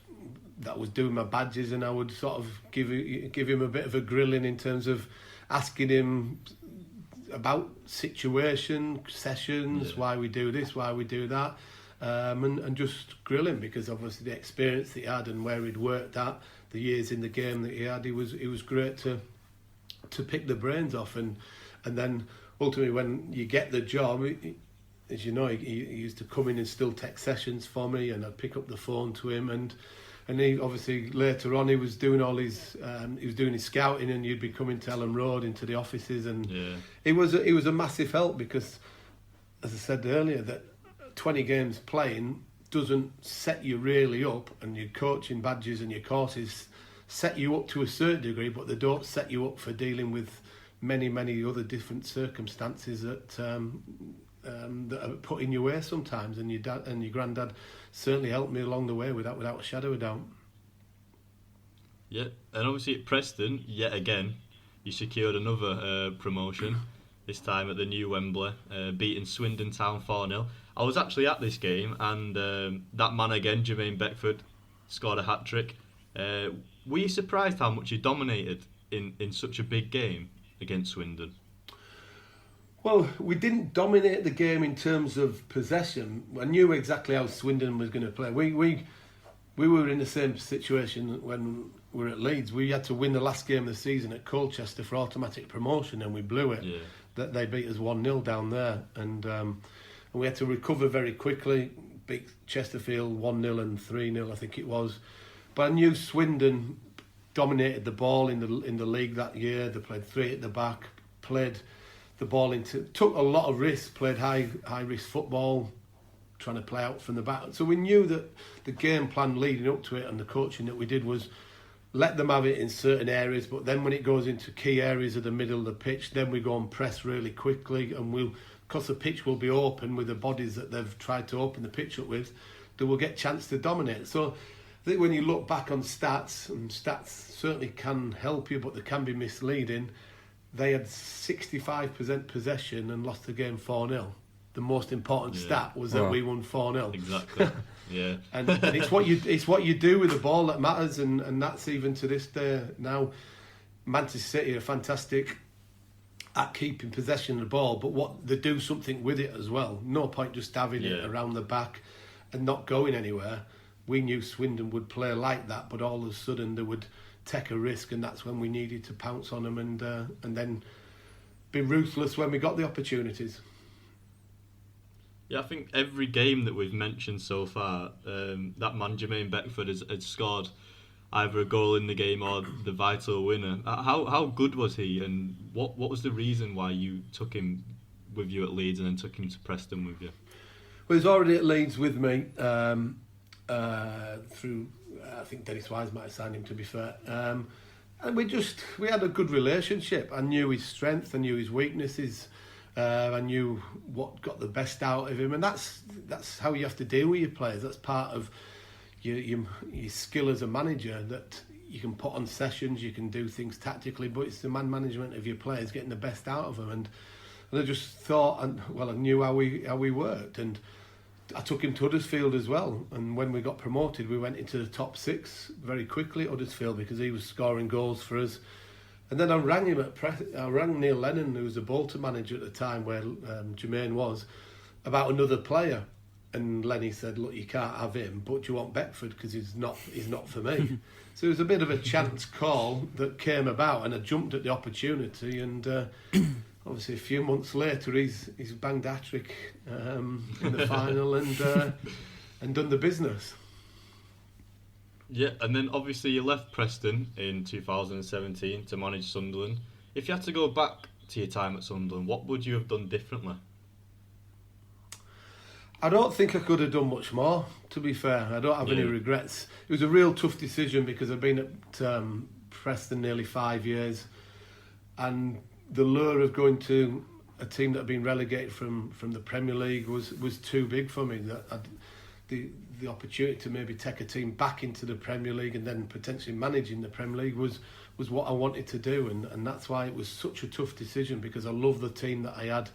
that I was doing my badges, and I would sort of give him a bit of a grilling in terms of asking him about situation, sessions, why we do this, why we do that. And just grill him, because obviously the experience that he had and where he'd worked at, the years in the game that he had, it was great to pick the brains off, and then ultimately when you get the job, as you know, he used to come in and still take sessions for me, and I'd pick up the phone to him, and he obviously later on he was doing all his scouting, and you'd be coming to Ellen Road into the offices, and it was a massive help, because as I said earlier, that 20 games playing doesn't set you really up, and your coaching badges and your courses set you up to a certain degree, but they don't set you up for dealing with many other different circumstances that are put in your way sometimes. And your dad and your granddad certainly helped me along the way without a shadow of doubt. Yeah, and obviously at Preston, yet again, you secured another promotion, this time at the new Wembley, beating Swindon Town 4-0. I was actually at this game, and that man again, Jermaine Beckford, scored a hat-trick. Were you surprised how much he dominated in such a big game against Swindon? Well, we didn't dominate the game in terms of possession. I knew exactly how Swindon was going to play. We were in the same situation when we were at Leeds. We had to win the last game of the season at Colchester for automatic promotion, and we blew it. Yeah. That they beat us 1-0 down there, and we had to recover very quickly. Beat Chesterfield 1-0 and 3-0, I think it was. But I knew Swindon dominated the ball in the league that year. They played 3 at the back, played the ball took a lot of risks, played high risk football, trying to play out from the back. So we knew that the game plan leading up to it and the coaching that we did was let them have it in certain areas, but then when it goes into key areas of the middle of the pitch, then we go and press really quickly, and because the pitch will be open with the bodies that they've tried to open the pitch up with, they will get a chance to dominate. So I think when you look back on stats, and stats certainly can help you, but they can be misleading, they had 65% possession and lost the game 4-0. The most important stat was that we won 4-0. Exactly. Yeah. and it's what you do with the ball that matters, and that's even to this day now. Manchester City are fantastic at keeping possession of the ball, but what they do something with it as well. No point just having it around the back and not going anywhere. We knew Swindon would play like that, but all of a sudden they would take a risk, and that's when we needed to pounce on them and then be ruthless when we got the opportunities. Yeah, I think every game that we've mentioned so far, that man Jermaine Beckford has scored either a goal in the game or the vital winner. How good was he, and what was the reason why you took him with you at Leeds and then took him to Preston with you? Well, he was already at Leeds with me through, I think Dennis Wise might have signed him, to be fair. And we had a good relationship. I knew his strengths, I knew his weaknesses. I knew what got the best out of him, and that's how you have to deal with your players. That's part of your skill as a manager, that you can put on sessions, you can do things tactically, but it's the man management of your players, getting the best out of them. And I just thought, I knew how we worked, and I took him to Huddersfield as well, and when we got promoted, we went into the top 6 very quickly at Huddersfield because he was scoring goals for us. And then I rang him I rang Neil Lennon, who was a Bolton manager at the time where Jermaine was, about another player. And Lenny said, "Look, you can't have him, but do you want Beckford because he's not for me." So it was a bit of a chance call that came about, and I jumped at the opportunity. And obviously, a few months later, he's banged hat-trick in the final and done the business. Yeah, and then obviously you left Preston in 2017 to manage Sunderland. If you had to go back to your time at Sunderland, what would you have done differently? I don't think I could have done much more, to be fair. I don't have any regrets. It was a real tough decision because I've been at Preston nearly 5 years, and the lure of going to a team that had been relegated from the Premier League was too big for me. The opportunity to maybe take a team back into the Premier League and then potentially managing the Premier League was what I wanted to do, and that's why it was such a tough decision, because I love the team that I had.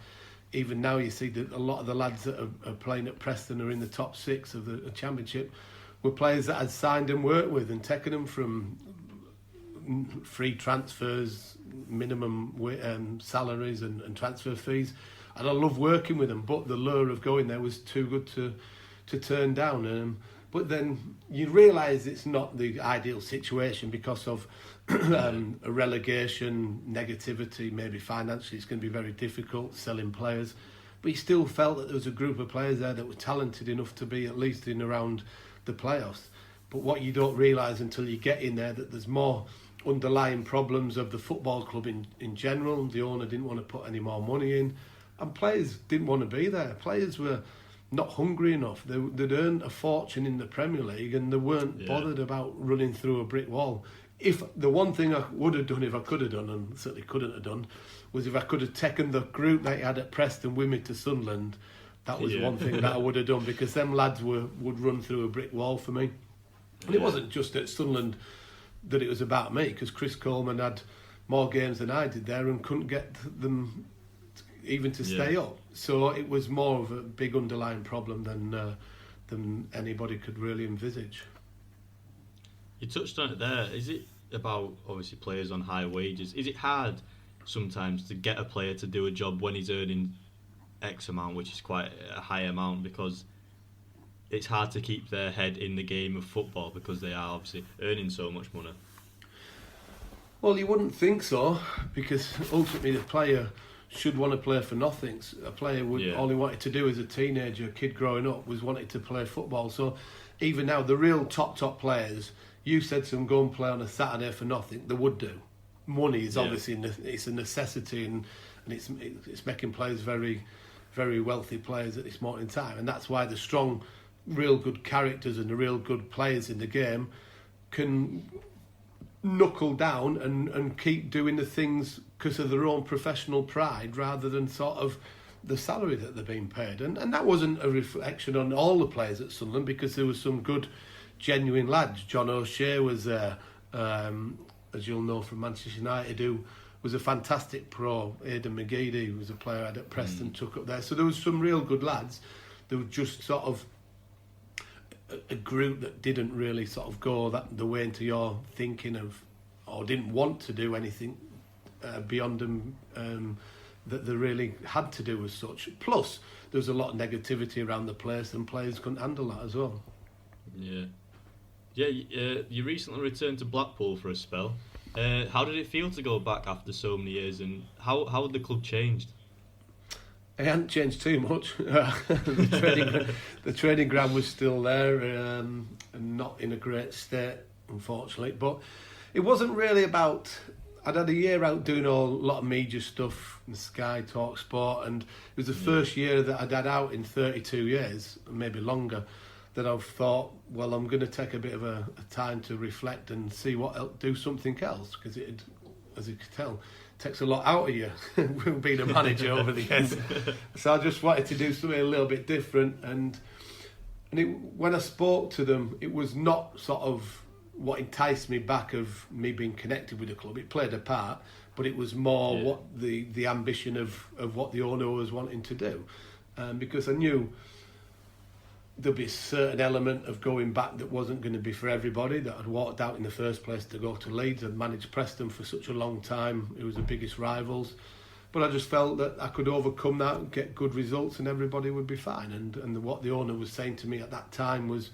Even now, you see that a lot of the lads that are playing at Preston are in the top 6 of the Championship were players that I'd signed and worked with and taken them from free transfers, minimum salaries and transfer fees. And I love working with them, but the lure of going there was too good to turn down. But then you realise it's not the ideal situation because of a relegation, negativity, maybe financially it's going to be very difficult selling players. But you still felt that there was a group of players there that were talented enough to be at least in around the playoffs. But what you don't realise until you get in there, that there's more underlying problems of the football club in general. The owner didn't want to put any more money in, and players didn't want to be there. Players were not hungry enough. They'd earned a fortune in the Premier League and they weren't bothered about running through a brick wall. If the one thing I would have done, if I could have done, and certainly couldn't have done, was if I could have taken the group that I had at Preston with me to Sunderland. That was one thing that I would have done, because them lads would run through a brick wall for me. And it wasn't just at Sunderland that it was about me, because Chris Coleman had more games than I did there and couldn't get them even to stay up. So it was more of a big underlying problem than anybody could really envisage. You touched on it there. Is it about, obviously, players on high wages? Is it hard sometimes to get a player to do a job when he's earning X amount, which is quite a high amount, because it's hard to keep their head in the game of football because they are obviously earning so much money? Well, you wouldn't think so, because ultimately the player should want to play for nothing. A player would only wanted to do as a teenager, a kid growing up, was wanted to play football. So even now, the real top players, you said to them, go and play on a Saturday for nothing, they would do. Money is obviously it's a necessity, and it's making players very, very wealthy players at this moment in time. And that's why the strong, real good characters and the real good players in the game can knuckle down and keep doing the things because of their own professional pride, rather than sort of the salary that they're being paid. And that wasn't a reflection on all the players at Sunderland, because there was some good, genuine lads. John O'Shea was there, as you'll know, from Manchester United, who was a fantastic pro. Aidan McGeady, who was a player I had at Preston, took up there. So there was some real good lads. There was just sort of a group that didn't really sort of go the way into your thinking of, or didn't want to do anything beyond them that they really had to do as such. Plus, there was a lot of negativity around the place, and players couldn't handle that as well. You recently returned to Blackpool for a spell. How did it feel to go back after so many years, and how had the club changed? It hadn't changed too much. The training ground was still there, and not in a great state, unfortunately. But it wasn't really about... I'd had a year out doing a lot of media stuff, Sky, Talk Sport, and it was the first year that I'd had out in 32 years, maybe longer, that I've thought, well, I'm going to take a bit of a time to reflect and see do something else, because it, as you can tell, takes a lot out of you being a manager over the years. So I just wanted to do something a little bit different, and when I spoke to them, it was not sort of what enticed me back of me being connected with the club. It played a part, but it was more what the ambition of what the owner was wanting to do, because I knew there'll be a certain element of going back that wasn't going to be for everybody, that I'd walked out in the first place to go to Leeds. I'd managed Preston for such a long time. It was the biggest rivals. But I just felt that I could overcome that and get good results and everybody would be fine. And what the owner was saying to me at that time was,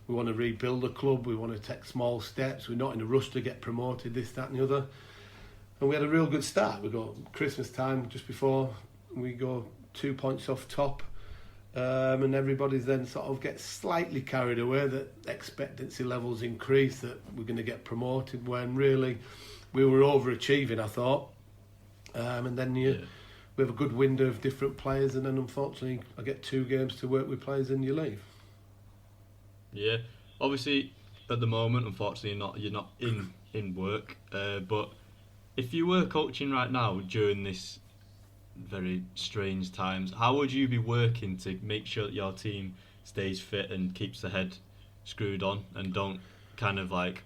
we want to rebuild the club, we want to take small steps, we're not in a rush to get promoted, this, that and the other. And we had a real good start. We got Christmas time just before, we go 2 points off top. And everybody's then sort of gets slightly carried away that expectancy levels increase, that we're going to get promoted, when really we were overachieving, I thought. And then we have a good window of different players, and then unfortunately I get 2 games to work with players and you leave. Yeah, obviously at the moment, unfortunately, you're not in work. But if you were coaching right now during this very strange times, how would you be working to make sure that your team stays fit and keeps the head screwed on and don't kind of like,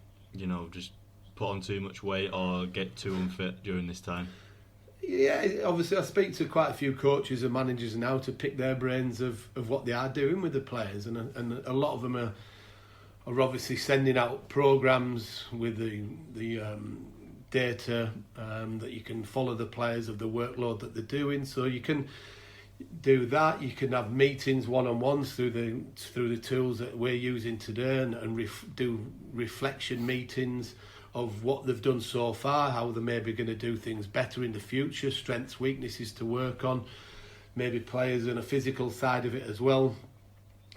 just put on too much weight or get too unfit during this time? Yeah, obviously I speak to quite a few coaches and managers now to pick their brains of what they are doing with the players, and a lot of them are obviously sending out programmes with the data that you can follow the players of the workload that they're doing. So you can do that. You can have meetings, one-on-ones through the tools that we're using today, and do reflection meetings of what they've done so far, how they're maybe going to do things better in the future, strengths, weaknesses to work on. Maybe players on a physical side of it as well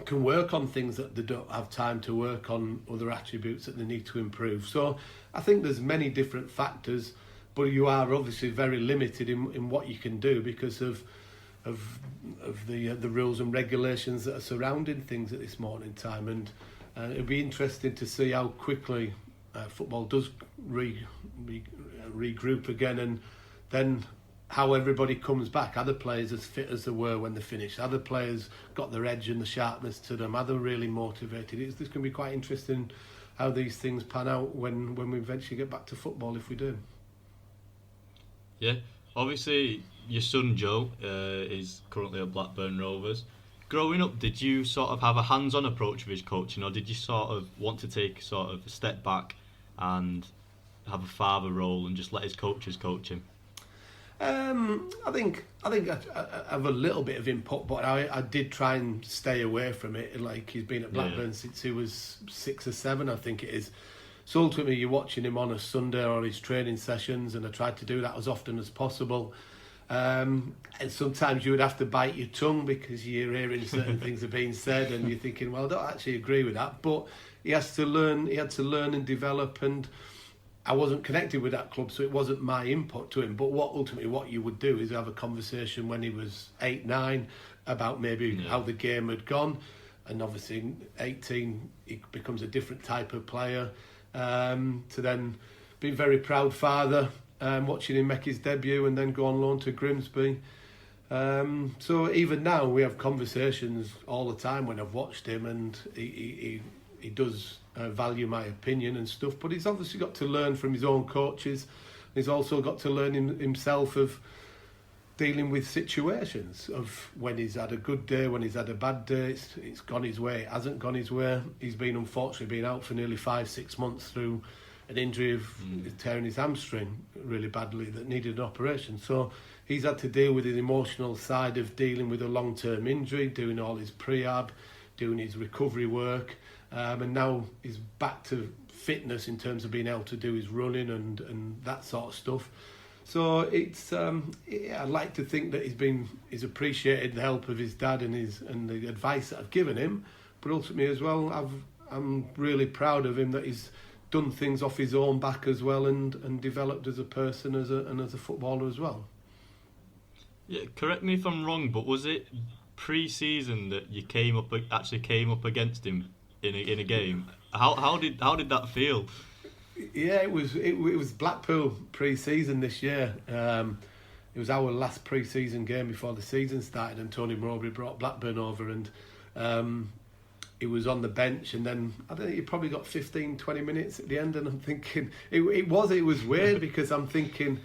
can work on things that they don't have time to work on, other attributes that they need to improve. So I think there's many different factors, but you are obviously very limited in what you can do because of the rules and regulations that are surrounding things at this moment in time. And it'll be interesting to see how quickly football does regroup again, and then how everybody comes back. Are the players as fit as they were when they finished? Are the players got their edge and the sharpness to them? Are they really motivated? This can be quite interesting how these things pan out when we eventually get back to football, if we do. Yeah, obviously your son Joe is currently at Blackburn Rovers. Growing up, did you sort of have a hands-on approach with his coaching, or did you sort of want to take sort of a step back and have a father role and just let his coaches coach him? I think I have a little bit of input, but I did try and stay away from it. Like, he's been at Blackburn since he was 6 or 7, I think it is. So ultimately, you're watching him on a Sunday or his training sessions, and I tried to do that as often as possible. And sometimes you would have to bite your tongue because you're hearing certain things are being said, and you're thinking, well, I don't actually agree with that. But he had to learn and develop, and I wasn't connected with that club, so it wasn't my input to him. But what you would do is have a conversation when he was 8, 9 about maybe how the game had gone, and obviously in 18 he becomes a different type of player. To then be a very proud father, watching him make his debut and then go on loan to Grimsby. So even now we have conversations all the time when I've watched him, and he does value my opinion and stuff, but he's obviously got to learn from his own coaches. He's also got to learn himself of dealing with situations, of when he's had a good day, when he's had a bad day, it's gone his way, it hasn't gone his way. He's unfortunately been out for nearly 5-6 months through an injury of tearing his hamstring really badly that needed an operation. So he's had to deal with his emotional side of dealing with a long-term injury, doing all his prehab, doing his recovery work, and now he's back to fitness in terms of being able to do his running and that sort of stuff. So it's I'd like to think that he's appreciated the help of his dad and the advice that I've given him, but ultimately as well, I'm really proud of him that he's done things off his own back as well, and developed as a person and as a footballer as well. Yeah, correct me if I'm wrong, but was it pre-season that you came up against him in a game? How did that feel? Yeah, it was Blackpool pre-season this year. It was our last pre-season game before the season started, and Tony Mowbray brought Blackburn over, and he was on the bench, and then I think he probably got 15-20 minutes at the end, and I'm thinking it was weird because I'm thinking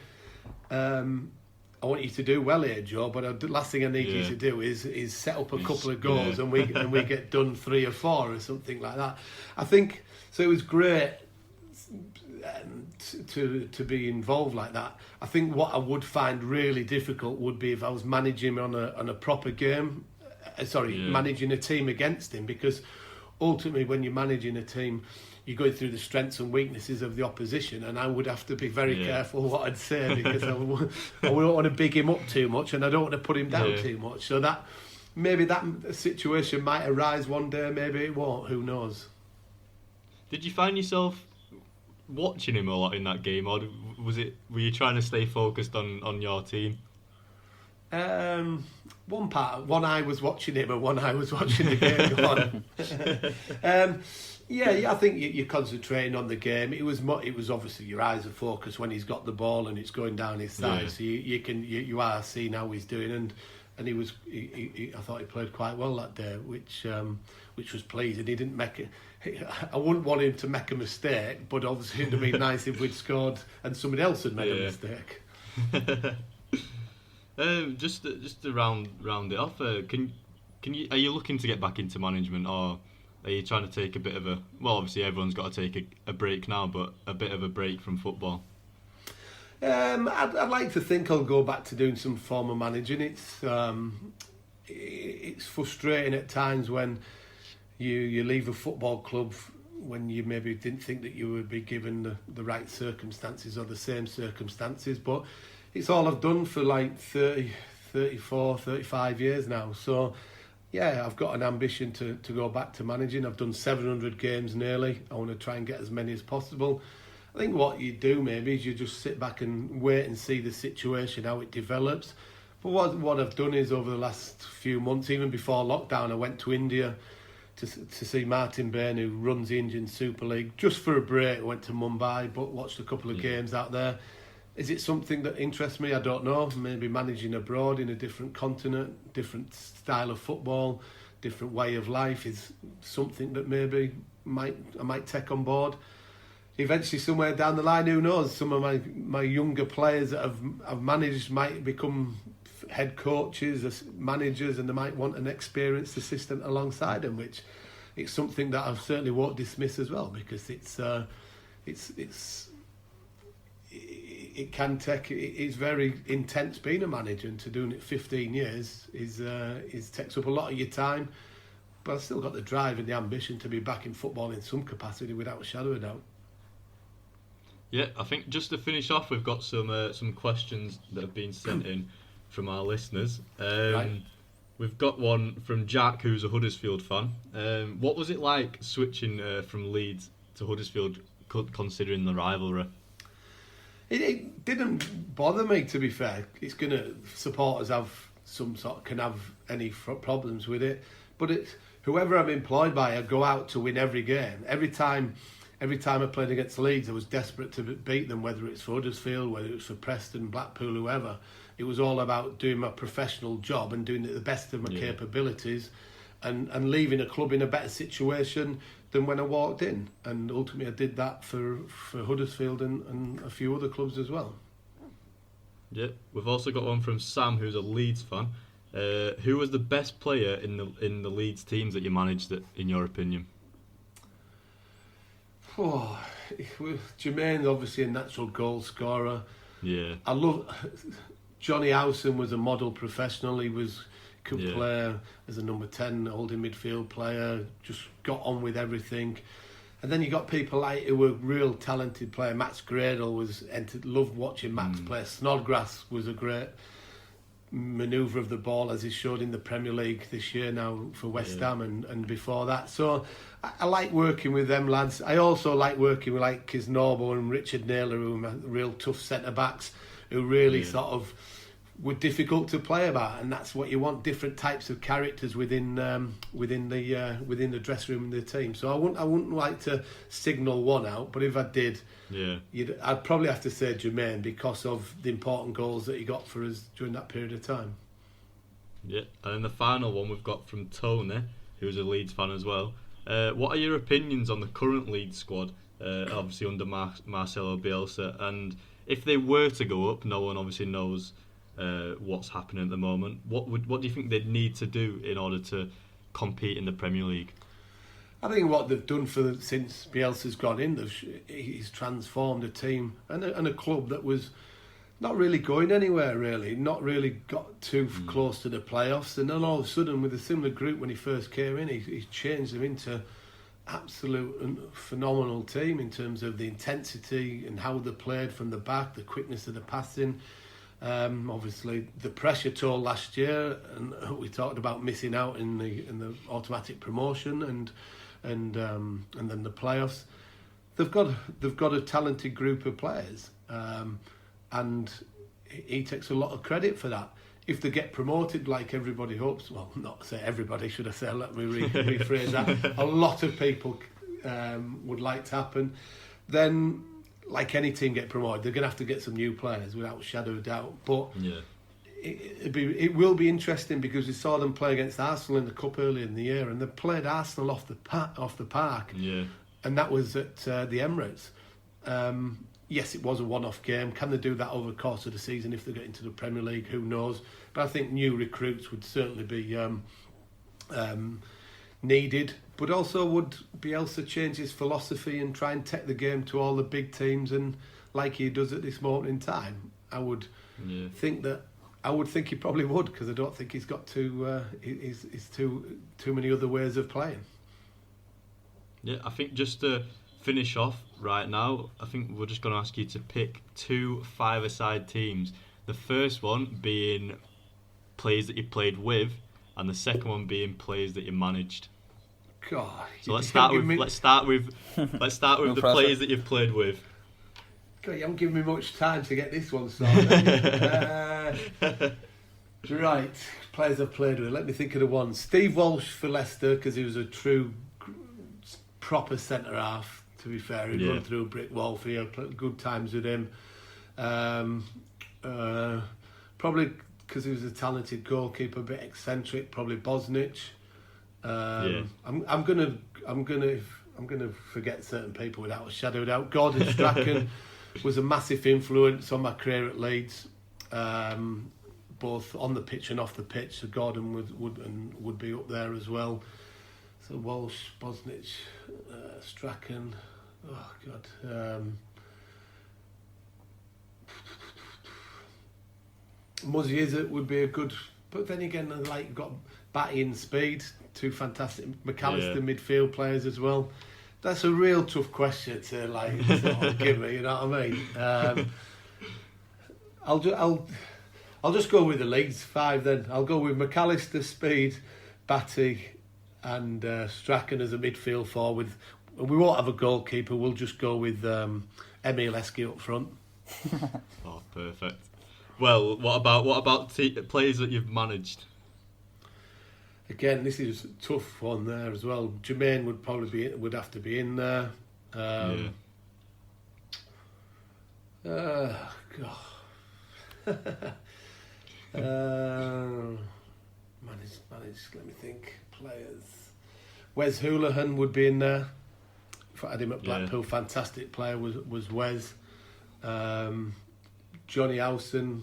I want you to do well here, Joe, but the last thing I need you to do is set up a couple of goals and we get done 3 or 4 or something like that. I think so. It was great to be involved like that. I think what I would find really difficult would be if I was managing on a proper game. Managing a team against him, because ultimately when you're managing a team, you're going through the strengths and weaknesses of the opposition, and I would have to be very careful what I'd say, because I wouldn't want to big him up too much, and I don't want to put him down too much. So that maybe that situation might arise one day, maybe it won't. Who knows? Did you find yourself watching him a lot in that game, or were you trying to stay focused on your team? One eye was watching him and one eye was watching the game go on. I think you're concentrating on the game. It was obviously your eyes are focused when he's got the ball and it's going down his side, so you are seeing how he's doing, and I thought he played quite well that day, which was pleasing. He didn't make it. I wouldn't want him to make a mistake, but obviously it'd have been nice if we'd scored and somebody else had made a mistake. Just to round it off, are you looking to get back into management, or are you trying to take a bit of a, well, obviously everyone's got to take a break now, but a bit of a break from football? I'd like to think I'll go back to doing some form of managing. It's frustrating at times when you leave a football club when you maybe didn't think that you would be given the right circumstances or the same circumstances, but it's all I've done for like 30, 34, 35 years now. So, yeah, I've got an ambition to go back to managing. I've done 700 games nearly. I want to try and get as many as possible. I think what you do maybe is you just sit back and wait and see the situation, how it develops. But what I've done is over the last few months, even before lockdown, I went to India to see Martin Bain, who runs the Indian Super League, just for a break. I went to Mumbai, but watched a couple of games out there. Is it something that interests me? I don't know. Maybe managing abroad in a different continent, different style of football, different way of life is something that maybe I might take on board. Eventually, somewhere down the line, who knows? Some of my younger players that I've managed might become head coaches, managers, and they might want an experienced assistant alongside them, which it's something that I certainly won't dismiss as well, because it's very intense being a manager, and to doing it 15 years is takes up a lot of your time. But I've still got the drive and the ambition to be back in football in some capacity, without a shadow of a doubt. Yeah, I think just to finish off, we've got some questions that have been sent in from our listeners. Right. We've got one from Jack, who's a Huddersfield fan. What was it like switching from Leeds to Huddersfield, considering the rivalry? It didn't bother me, to be fair. It's going to, supporters can have any problems with it, but whoever I'm employed by, I go out to win every game. Every time I played against Leeds, I was desperate to beat them, whether it's for Huddersfield, whether it's for Preston, Blackpool, whoever. It was all about doing my professional job and doing it the best of my capabilities, and leaving a club in a better situation than when I walked in. And ultimately I did that for Huddersfield and a few other clubs as well. Yeah, we've also got one from Sam, who's a Leeds fan. Who was the best player in the Leeds teams that you managed, in your opinion? Jermaine's obviously a natural goal scorer. Yeah. I love Johnny Howson. Was a model professional. He could play as a number 10 holding midfield player, just got on with everything. And then you got people like who were real talented player. Max Gradle loved watching Max play. Snodgrass was a great manoeuvre of the ball, as he showed in the Premier League this year now for West Ham and before that. So I like working with them lads. I also like working with like Kisnorbo and Richard Naylor, who are real tough centre-backs, who really sort of were difficult to play about, and that's what you want, different types of characters within the dressing room and the team. So I wouldn't like to signal one out, but if I did, I'd probably have to say Jermaine, because of the important goals that he got for us during that period of time. Yeah, and then the final one we've got from Tony, who's a Leeds fan as well. What are your opinions on the current Leeds squad, obviously under Marcelo Bielsa, and if they were to go up, no one obviously knows what's happening at the moment. What do you think they'd need to do in order to compete in the Premier League? I think what they've done since Bielsa's gone in, he's transformed a team and a club that was not really going anywhere, really, not really got too close to the playoffs, and then all of a sudden, with a similar group when he first came in, he's changed them into absolute and phenomenal team in terms of the intensity and how they played from the back, the quickness of the passing. Obviously, the pressure toll last year, and we talked about missing out in the automatic promotion and then the playoffs. They've got a talented group of players, and he takes a lot of credit for that. If they get promoted, like everybody hopes, well, not say everybody, should I say? Let me rephrase that. A lot of people would like to happen. Then, like any team get promoted, they're going to have to get some new players, without a shadow of doubt. But it will be interesting, because we saw them play against Arsenal in the Cup earlier in the year, and they played Arsenal off the park, and that was at the Emirates. Yes, it was a one-off game. Can they do that over the course of the season if they get into the Premier League? Who knows? But I think new recruits would certainly be needed. But also, would Bielsa change his philosophy and try and take the game to all the big teams, and like he does at this moment in time? I would think he probably would, because I don't think he's got too many other ways of playing. Yeah, I think just to finish off right now, I think we're just going to ask you to pick 2 five-a-side teams. The first one being players that you played with, and the second one being players that you managed. God. So let's start with the players that you've played with. God, you haven't given me much time to get this one started. Right, players I've played with. Let me think of the one. Steve Walsh for Leicester, because he was a true, proper centre half. To be fair, he'd run through a brick wall for you. Good times with him. Probably because he was a talented goalkeeper, a bit eccentric. Probably Bosnich. I'm gonna forget certain people without a shadow of doubt. Gordon Strachan was a massive influence on my career at Leeds, both on the pitch and off the pitch. So Gordon would be up there as well. So Walsh, Bosnich, Strachan. Oh God. Muzzy Izzet would be a good, but then again, like, you've got Batty and Speed, 2 fantastic McAllister midfield players as well. That's a real tough question to sort of give me. You know what I mean? I'll just go with the Leeds 5 then. I'll go with McAllister, Speed, Batty, and Strachan as a midfield forward. We won't have a goalkeeper. We'll just go with Emil Eski up front. Oh, perfect. Well, what about players that you've managed? Again, this is a tough one there as well. Jermaine would have to be in there. God. Managed. Let me think. Players. Wes Hoolahan would be in there. If I had him at Blackpool, fantastic player was Wes. Johnny Howson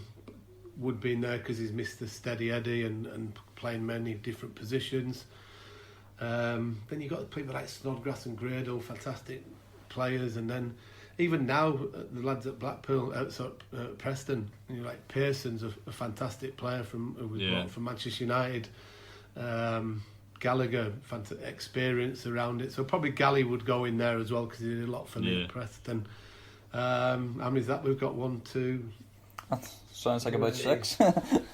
would be in there because he's Mr. Steady Eddie and playing many different positions. Then you've got people like Snodgrass and Gradle, fantastic players. And then even now, the lads at Blackpool, Preston, like Pearson's a fantastic player who was brought from Manchester United. Gallagher, experience around it. So probably Gally would go in there as well because he did a lot for me at Preston. How many is that? We've got 1, 2... That sounds like about 6.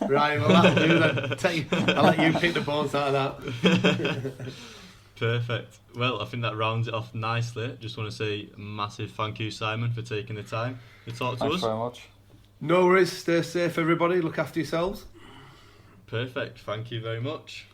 Right, well that'll do then. I'll let you pick the bones out of that. Perfect. Well, I think that rounds it off nicely. Just want to say a massive thank you, Simon, for taking the time to talk to us. Thanks very much. No worries. Stay safe, everybody. Look after yourselves. Perfect. Thank you very much.